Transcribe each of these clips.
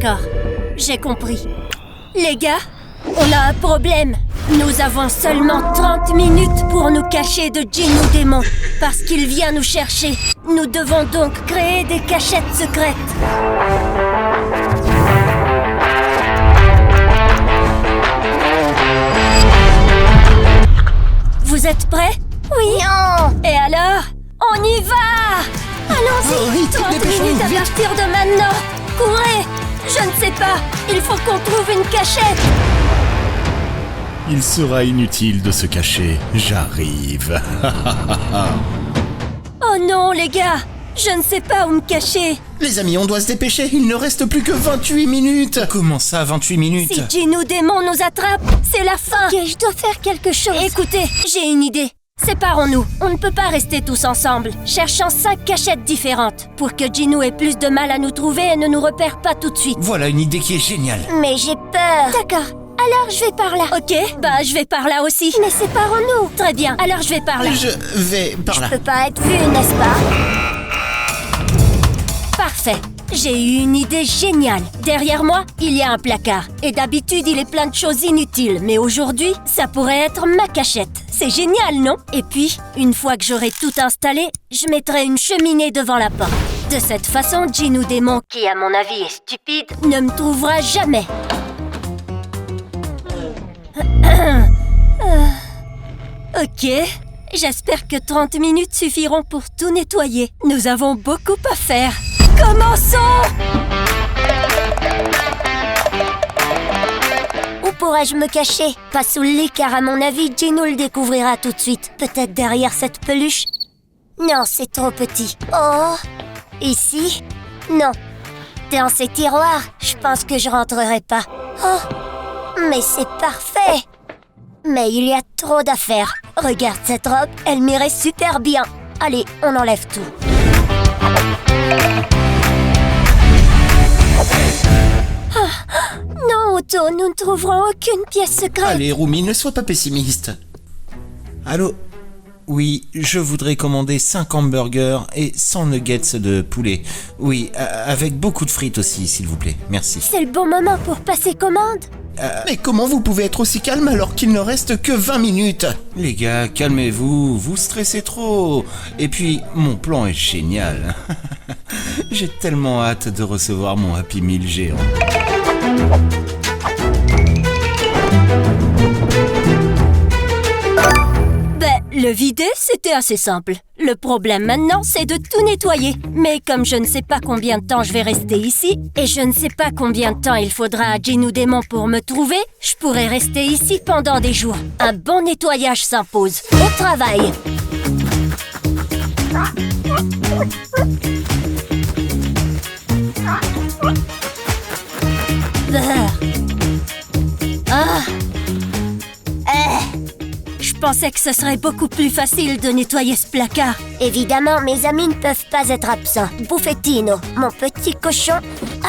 D'accord, j'ai compris. Les gars, on a un problème. Nous avons seulement 30 minutes pour nous cacher de Gino Démon, parce qu'il vient nous chercher. Nous devons donc créer des cachettes secrètes. Vous êtes prêts? Oui. Non. Et alors? On y va! Allons-y! Vite, 30 dépêchons-nous, minutes à vite. partir de maintenant! Courez! Je ne sais pas! Il faut qu'on trouve une cachette! Il sera inutile de se cacher. J'arrive. Oh non, les gars! Je ne sais pas où me cacher! Les amis, on doit se dépêcher, il ne reste plus que 28 minutes. Comment ça, 28 minutes? Si Gino Démon nous attrape, c'est la fin! Ok, je dois faire quelque chose! Écoutez, j'ai une idée! Séparons-nous, on ne peut pas rester tous ensemble. Cherchons 5 cachettes différentes, pour que Gino ait plus de mal à nous trouver et ne nous repère pas tout de suite. Voilà une idée qui est géniale. Mais j'ai peur! D'accord, alors je vais par là. Ok, bah je vais par là aussi. Mais séparons-nous! Très bien, alors je vais par là. Je vais par là. Je peux pas être vue, n'est-ce pas? Parfait. J'ai eu une idée géniale. Derrière moi, il y a un placard. Et d'habitude, il est plein de choses inutiles. Mais aujourd'hui, ça pourrait être ma cachette. C'est génial, non? Et puis, une fois que j'aurai tout installé, je mettrai une cheminée devant la porte. De cette façon, Gino Démon, qui à mon avis est stupide, ne me trouvera jamais. Ok. J'espère que 30 minutes suffiront pour tout nettoyer. Nous avons beaucoup à faire. Commençons! Où pourrais-je me cacher? Pas sous le lit, car à mon avis, Gino le découvrira tout de suite. Peut-être derrière cette peluche? Non, c'est trop petit. Oh! Ici? Non. Dans ces tiroirs, je pense que je rentrerai pas. Oh! Mais c'est parfait! Mais il y a trop d'affaires. Regarde cette robe, elle m'irait super bien. Allez, on enlève tout. Non, Otto, nous ne trouverons aucune pièce secrète. Allez, Rumi, ne sois pas pessimiste. Allô? Oui, je voudrais commander 5 hamburgers et 100 nuggets de poulet. Oui, avec beaucoup de frites aussi, s'il vous plaît. Merci. C'est le bon moment pour passer commande. Mais comment vous pouvez être aussi calme alors qu'il ne reste que 20 minutes? Les gars, calmez-vous, vous stressez trop. Et puis, mon plan est génial. J'ai tellement hâte de recevoir mon Happy Meal géant. Le vider, c'était assez simple. Le problème maintenant, c'est de tout nettoyer. Mais comme je ne sais pas combien de temps je vais rester ici, et je ne sais pas combien de temps il faudra à Gino Démon pour me trouver, je pourrais rester ici pendant des jours. Un bon nettoyage s'impose. Au travail! Je pensais que ce serait beaucoup plus facile de nettoyer ce placard. Évidemment, mes amis ne peuvent pas être absents. Bouffettino, mon petit cochon.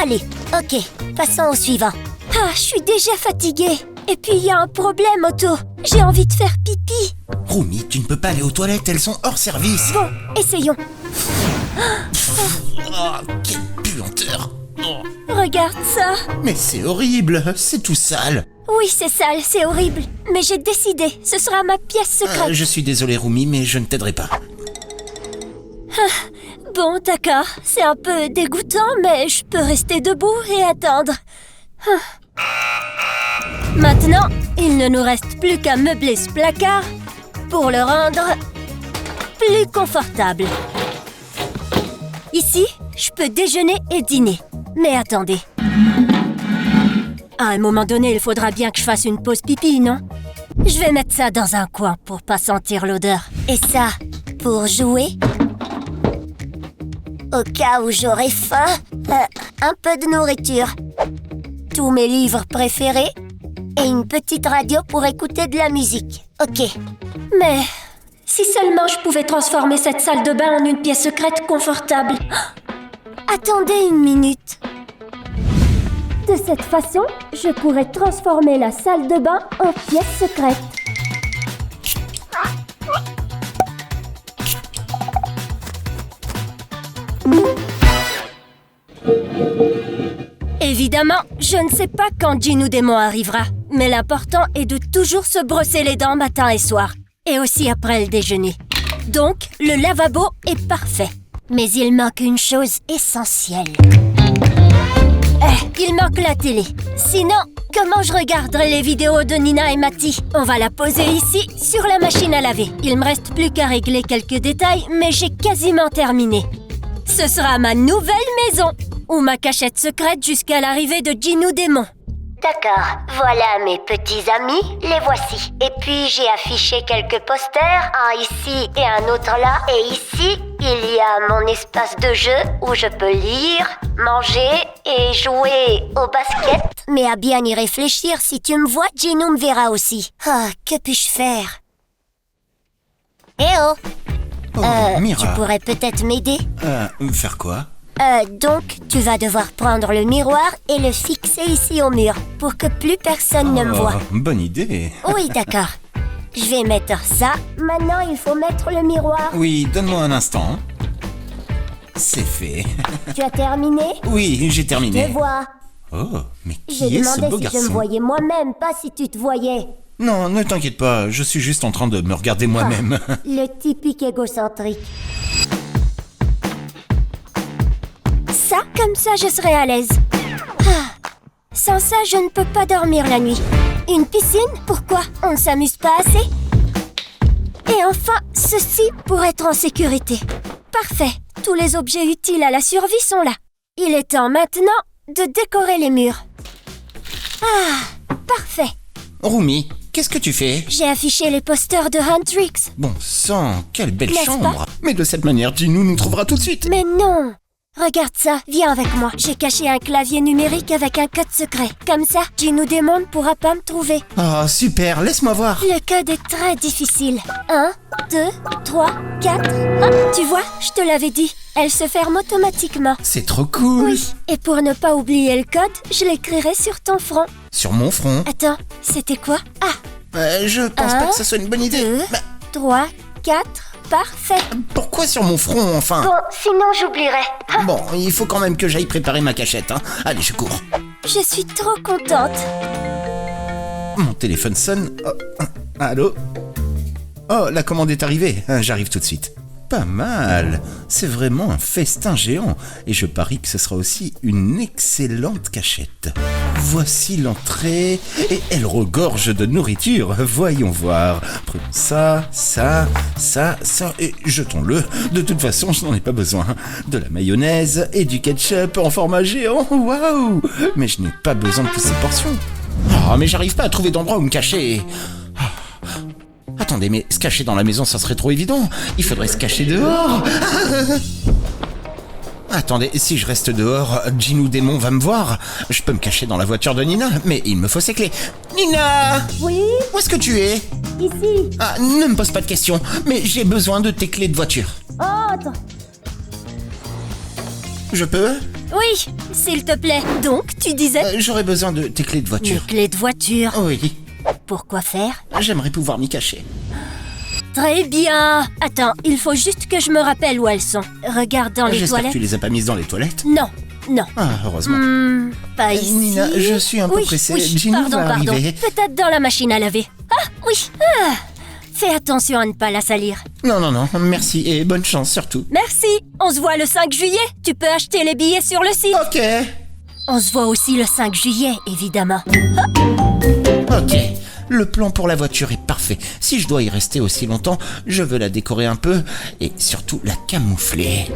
Allez, ok, passons au suivant. Ah, je suis déjà fatiguée. Et puis, il y a un problème, Otto. J'ai envie de faire pipi. Rumi, tu ne peux pas aller aux toilettes, elles sont hors service. Bon, essayons. Oh, quelle puanteur. Regarde ça. Mais c'est horrible, c'est tout sale. Oui, c'est sale, c'est horrible. Mais j'ai décidé, ce sera ma pièce secrète. Je suis désolé, Rumi, mais je ne t'aiderai pas. Bon, d'accord. C'est un peu dégoûtant, mais je peux rester debout et attendre. Maintenant, il ne nous reste plus qu'à meubler ce placard pour le rendre plus confortable. Ici, je peux déjeuner et dîner. Mais attendez. À un moment donné, il faudra bien que je fasse une pause pipi, non? Je vais mettre ça dans un coin pour pas sentir l'odeur. Et ça, pour jouer? Au cas où j'aurai faim, un peu de nourriture. Tous mes livres préférés et une petite radio pour écouter de la musique. Ok. Mais si seulement je pouvais transformer cette salle de bain en une pièce secrète confortable. Attendez une minute. De cette façon, je pourrais transformer la salle de bain en pièce secrète. Évidemment, je ne sais pas quand Gino Démon arrivera, mais l'important est de toujours se brosser les dents matin et soir, et aussi après le déjeuner. Donc, le lavabo est parfait. Mais il manque une chose essentielle. Il manque la télé. Sinon, comment je regarderai les vidéos de Nina et Matty? On va la poser ici, sur la machine à laver. Il me reste plus qu'à régler quelques détails, mais j'ai quasiment terminé. Ce sera ma nouvelle maison, ou ma cachette secrète jusqu'à l'arrivée de Gino Démon. D'accord, voilà mes petits amis, les voici. Et puis j'ai affiché quelques posters, un ici et un autre là. Et ici, il y a mon espace de jeu où je peux lire, manger et jouer au basket. Mais à bien y réfléchir, si tu me vois, Gino me verra aussi. Ah, que puis-je faire? Eh oh! Oh, Mira. Tu pourrais peut-être m'aider? Faire quoi? Donc, tu vas devoir prendre le miroir et le fixer ici au mur, pour que plus personne ne me voit. Bonne idée. Oui, d'accord. Je vais mettre ça. Maintenant, il faut mettre le miroir. Oui, donne-moi un instant. C'est fait. Tu as terminé? Oui, j'ai Je terminé. te vois. Oh, mais J'ai qui est ce demandé beau si garçon? je me voyais moi-même, pas si tu te voyais. Non, ne t'inquiète pas, je suis juste en train de me regarder moi-même. Le typique égocentrique. Ça, comme ça, je serai à l'aise. Sans ça, je ne peux pas dormir la nuit. Une piscine? Pourquoi? On ne s'amuse pas assez? Et enfin, ceci pour être en sécurité. Parfait. Tous les objets utiles à la survie sont là. Il est temps maintenant de décorer les murs. Parfait. Rumi, qu'est-ce que tu fais? J'ai affiché les posters de Huntrix. Bon sang, quelle belle N'est-ce chambre. Mais de cette manière, Gino nous trouvera tout de suite. Mais non! Regarde ça, viens avec moi. J'ai caché un clavier numérique avec un code secret. Comme ça, Gino Démon ne pourra pas me trouver. Oh, super, laisse-moi voir. Le code est très difficile. 1, 2, 3, 4... tu vois, je te l'avais dit. Elle se ferme automatiquement. C'est trop cool. Oui, et pour ne pas oublier le code, je l'écrirai sur ton front. Sur mon front. Attends, c'était quoi? Je pense pas que ce soit une bonne idée. 2, 3, 4... Parfait. Pourquoi sur mon front, enfin? Bon, sinon j'oublierai. Bon, il faut quand même que j'aille préparer ma cachette, hein. Allez, je cours. Je suis trop contente. Mon téléphone sonne. Oh, allô? Oh, la commande est arrivée. J'arrive tout de suite. Pas mal. C'est vraiment un festin géant. Et je parie que ce sera aussi une excellente cachette. Voici l'entrée. Et elle regorge de nourriture. Voyons voir. Prenons ça, ça, ça, ça. Et jetons-le. De toute façon, je n'en ai pas besoin. De la mayonnaise et du ketchup en format géant. Waouh! Mais je n'ai pas besoin de toutes ces portions. Oh, mais j'arrive pas à trouver d'endroit où me cacher. Attendez, mais se cacher dans la maison, ça serait trop évident. Il faudrait se cacher dehors. Attendez, si je reste dehors, Gino Démon va me voir. Je peux me cacher dans la voiture de Nina, mais il me faut ses clés. Nina! Oui? Où est-ce que tu es? Ici. Ah, ne me pose pas de questions, mais j'ai besoin de tes clés de voiture. Oh, attends. Je peux? Oui, s'il te plaît. Donc, tu disais... J'aurais besoin de tes clés de Mes voiture. clés de voiture. Oui, Pourquoi faire? j'aimerais pouvoir m'y cacher. Très bien. Attends, il faut juste que je me rappelle où elles sont. Regarde dans les J'espère que toilettes. tu les as pas mises dans les toilettes. Non, non. Ah, heureusement. Pas ici. Nina, je suis un peu pressée. Oui, Gino pardon, va pardon. arriver. Peut-être dans la machine à laver. Ah, oui. Fais attention à ne pas la salir. Non, merci et bonne chance surtout. Merci. On se voit le 5 juillet. Tu peux acheter les billets sur le site. Ok. On se voit aussi le 5 juillet, évidemment. Ok. Le plan pour la voiture est parfait. Si je dois y rester aussi longtemps, je veux la décorer un peu et surtout la camoufler.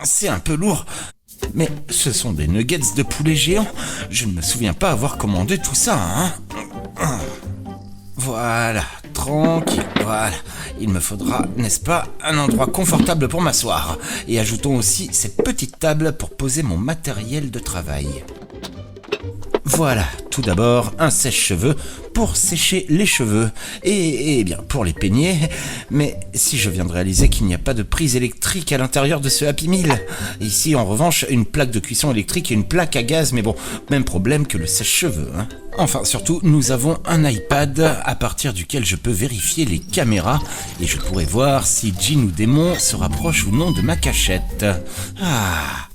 C'est un peu lourd, mais ce sont des nuggets de poulet géant. Je ne me souviens pas avoir commandé tout ça, hein. Voilà, tranquille, voilà. Il me faudra, n'est-ce pas, un endroit confortable pour m'asseoir. Et ajoutons aussi cette petite table pour poser mon matériel de travail. Voilà, tout d'abord, un sèche-cheveux pour sécher les cheveux et bien pour les peigner. Mais si je viens de réaliser qu'il n'y a pas de prise électrique à l'intérieur de ce Happy Meal. Ici, en revanche, une plaque de cuisson électrique et une plaque à gaz, mais bon, même problème que le sèche-cheveux, hein. Enfin, surtout, nous avons un iPad à partir duquel je peux vérifier les caméras et je pourrai voir si Djinn ou Démon se rapproche ou non de ma cachette.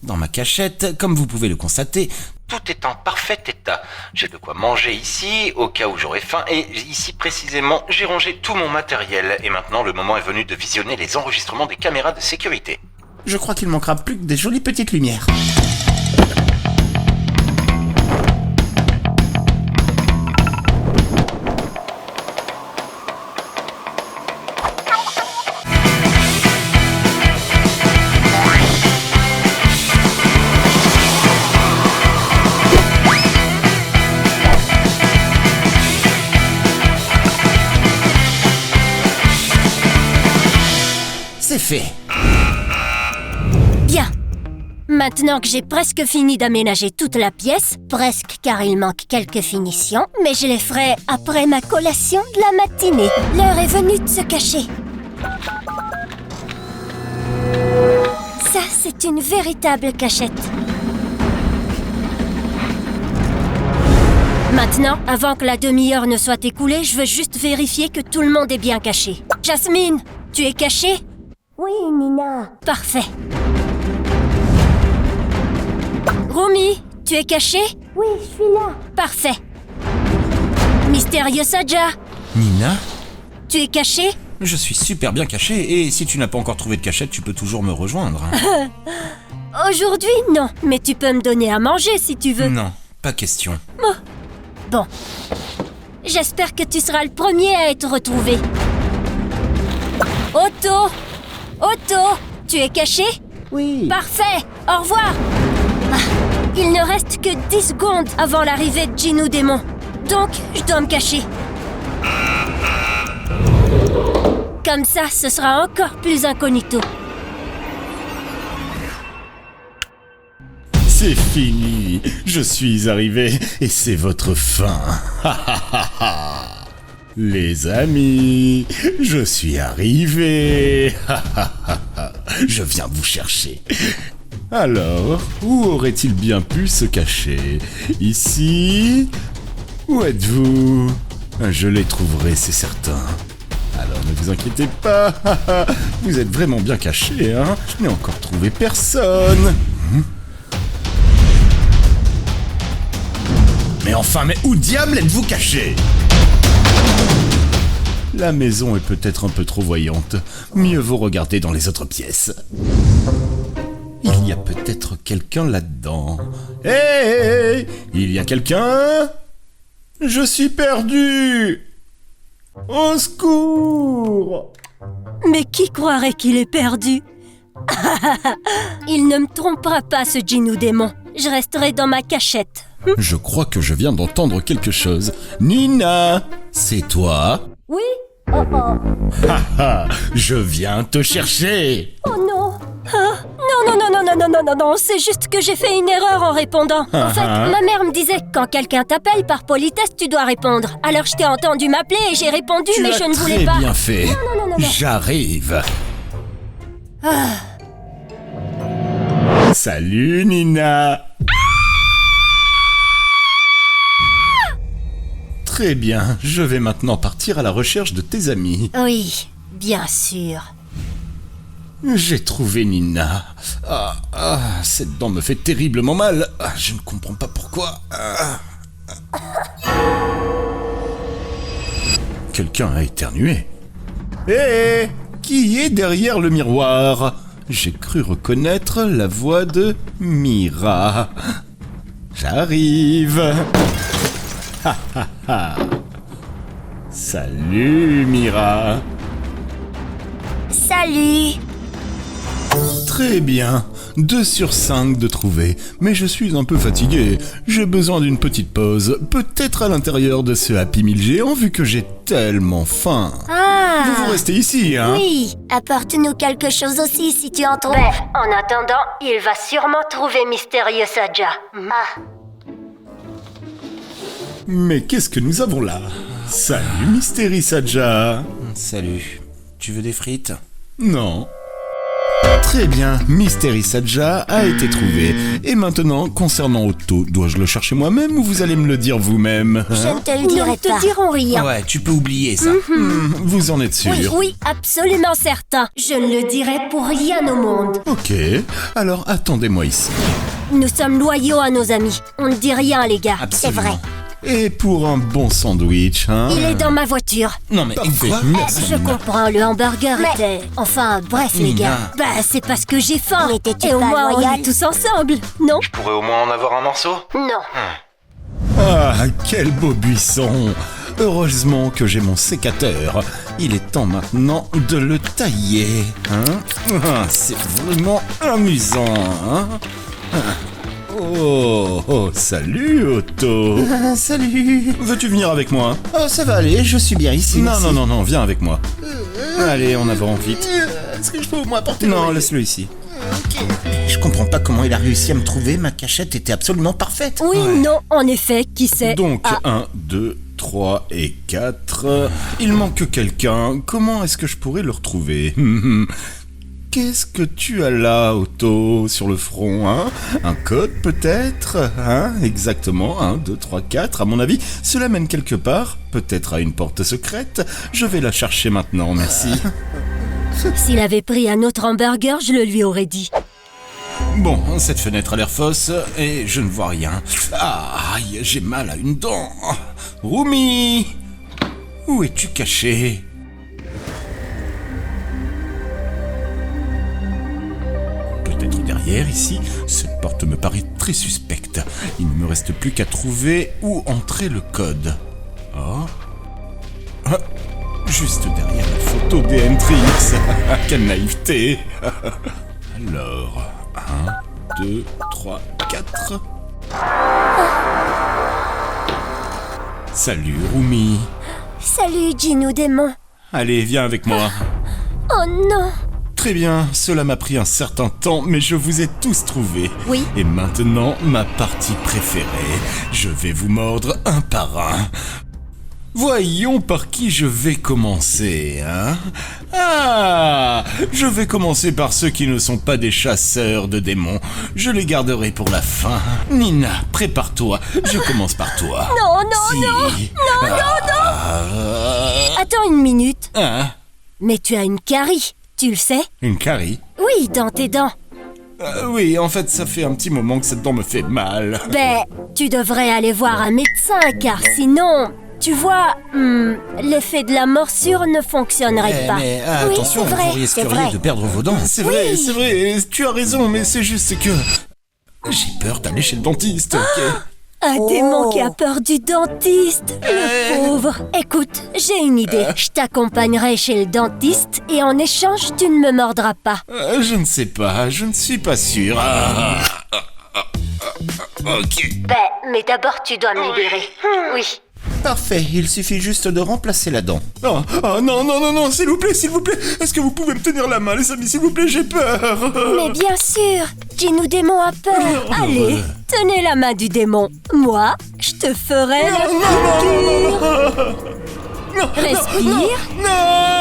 Dans ma cachette, comme vous pouvez le constater, tout est en parfait état. J'ai de quoi manger ici, au cas où j'aurais faim, et ici précisément, j'ai rangé tout mon matériel. Et maintenant, le moment est venu de visionner les enregistrements des caméras de sécurité. Je crois qu'il manquera plus que des jolies petites lumières. C'est fait. Bien. Maintenant que j'ai presque fini d'aménager toute la pièce, presque car il manque quelques finitions, mais je les ferai après ma collation de la matinée. L'heure est venue de se cacher. Ça, c'est une véritable cachette. Maintenant, avant que la demi-heure ne soit écoulée, je veux juste vérifier que tout le monde est bien caché. Jasmine, tu es cachée ? Oui, Nina. Parfait. Rumi, tu es cachée ? Oui, je suis là. Parfait. Mystérieux Saja, Nina ? tu es cachée ? Je suis super bien caché et si tu n'as pas encore trouvé de cachette, tu peux toujours me rejoindre. Hein. Aujourd'hui, non. Mais tu peux me donner à manger si tu veux. Non, pas question. Bon. J'espère que tu seras le premier à être retrouvé. Otto, tu es caché ? Oui. Parfait. Au revoir. Il ne reste que 10 secondes avant l'arrivée de Djinn ou Démon. Donc, je dois me cacher. Comme ça, ce sera encore plus incognito. C'est fini. Je suis arrivé et c'est votre fin. Les amis, je suis arrivé. Je viens vous chercher. Alors, où aurait-il bien pu se cacher? Ici? Où êtes-vous? Je les trouverai, c'est certain. Alors ne vous inquiétez pas. Vous êtes vraiment bien caché, hein? Je n'ai encore trouvé personne. Mais enfin, mais où diable êtes-vous caché? La maison est peut-être un peu trop voyante. Mieux vaut regarder dans les autres pièces. Il y a peut-être quelqu'un là-dedans. Hé! Il y a quelqu'un? Je suis perdu! Au secours! Mais qui croirait qu'il est perdu? Il ne me trompera pas, ce Djinn ou Démon. Je resterai dans ma cachette. Je crois que je viens d'entendre quelque chose. Nina! C'est toi? Oui? Haha! Je viens te chercher! Oh non! Non, c'est juste que j'ai fait une erreur en répondant. En fait, ma mère me disait que quand quelqu'un t'appelle, par politesse, tu dois répondre. Alors je t'ai entendu m'appeler et j'ai répondu, mais je ne voulais pas. Très bien fait. Non. J'arrive. Salut Nina. Très bien, je vais maintenant partir à la recherche de tes amis. Oui, bien sûr. J'ai trouvé Nina. Cette dent me fait terriblement mal. Je ne comprends pas pourquoi. Quelqu'un a éternué. Hé! Qui est derrière le miroir? J'ai cru reconnaître la voix de Mira. J'arrive. Salut Mira. Salut. Très bien. 2 sur 5 de trouver. Mais je suis un peu fatigué. J'ai besoin d'une petite pause. Peut-être à l'intérieur de ce Happy Meal géant vu que j'ai tellement faim. Vous restez ici, hein? Oui, apporte-nous quelque chose aussi si tu en trouves. En attendant, il va sûrement trouver Mystérieux Saja. Mais qu'est-ce que nous avons là? Salut, Mystery Saja. Salut. Tu veux des frites? Non. Très bien, Mystery Saja a été trouvé. Et maintenant, concernant Otto, dois-je le chercher moi-même ou vous allez me le dire vous-même? Je ne te le Nous dirai ne te pas. dirons rien. Ouais, tu peux oublier ça. Vous en êtes sûr? Oui, absolument certain. Je ne le dirai pour rien au monde. Ok, alors attendez-moi ici. Nous sommes loyaux à nos amis. On ne dit rien, les gars. Absolument. C'est vrai. Et pour un bon sandwich, hein? Il est dans ma voiture. Non mais Parfait, quoi? merci. Je comprends, le hamburger Mais- était... Enfin, bref, les Nina. gars. Bah, c'est parce que j'ai faim. Mais t'es-tu Et au pas moins, on loyal est tous ensemble, non? Je pourrais au moins en avoir un morceau? Non. Ah, quel beau buisson! Heureusement que j'ai mon sécateur. Il est temps maintenant de le tailler. Hein? Ah, c'est vraiment amusant. Hein? Ah. Oh, salut Otto. Salut. Veux-tu venir avec moi? Oh, ça va aller, je suis bien ici. Non, merci. non, viens avec moi. Allez, on avance vite. Est-ce que je peux au moins apporter Non, l'oreiller? laisse-le ici. Ok. Je comprends pas comment il a réussi à me trouver, ma cachette était absolument parfaite. Oui, non, en effet, qui sait? Donc, Ah, 1, 2, 3 et 4. Il manque quelqu'un. Comment est-ce que je pourrais le retrouver? Qu'est-ce que tu as là, Otto, sur le front, hein? Un code, peut-être? Hein? Exactement, 1, 2, 3, 4. À mon avis, cela mène quelque part. Peut-être à une porte secrète. Je vais la chercher maintenant, merci. s'il avait pris un autre hamburger, je le lui aurais dit. Bon, cette fenêtre a l'air fausse et je ne vois rien. Aïe, j'ai mal à une dent. Rumi! Où es-tu caché? Peut-être derrière, ici. Cette porte me paraît très suspecte. Il ne me reste plus qu'à trouver où entrer le code. Oh. Ah, juste derrière la photo des Hendrix. Quelle naïveté. Alors, 1, 2, 3, 4. Salut, Rumi. Salut, Gino démon. Allez, viens avec moi. Oh non. Très bien, cela m'a pris un certain temps, mais je vous ai tous trouvés. Oui. Et maintenant, ma partie préférée. Je vais vous mordre un par un. Voyons par qui je vais commencer, hein? Ah! Je vais commencer par ceux qui ne sont pas des chasseurs de démons. Je les garderai pour la fin. Nina, prépare-toi. Je commence par toi. Non, non, Si. Attends une minute. Hein? Mais tu as une carie, tu le sais? Une carie? Oui, dans tes dents. Oui, en fait, ça fait un petit moment que cette dent me fait mal. Ben, tu devrais aller voir un médecin, car sinon, tu vois, l'effet de la morsure ne fonctionnerait pas. Mais Oui, attention, c'est vrai, vous risqueriez c'est vrai. de perdre vos dents. C'est vrai, tu as raison, mais c'est juste que... J'ai peur d'aller chez le dentiste, ok? Un Oh. démon qui a peur du dentiste, le pauvre. Écoute, j'ai une idée. Je t'accompagnerai chez le dentiste et en échange, tu ne me mordras pas. Je ne sais pas, je ne suis pas sûr. Ok. Ben, mais d'abord, tu dois me libérer. Oui. Parfait, il suffit juste de remplacer la dent. Oh, non, s'il vous plaît. Est-ce que vous pouvez me tenir la main, les amis, s'il vous plaît, j'ai peur. Mais bien sûr, Gino démon a peur. Allez, tenez la main du démon. Moi, je te ferai la piqûre. Respire. Non.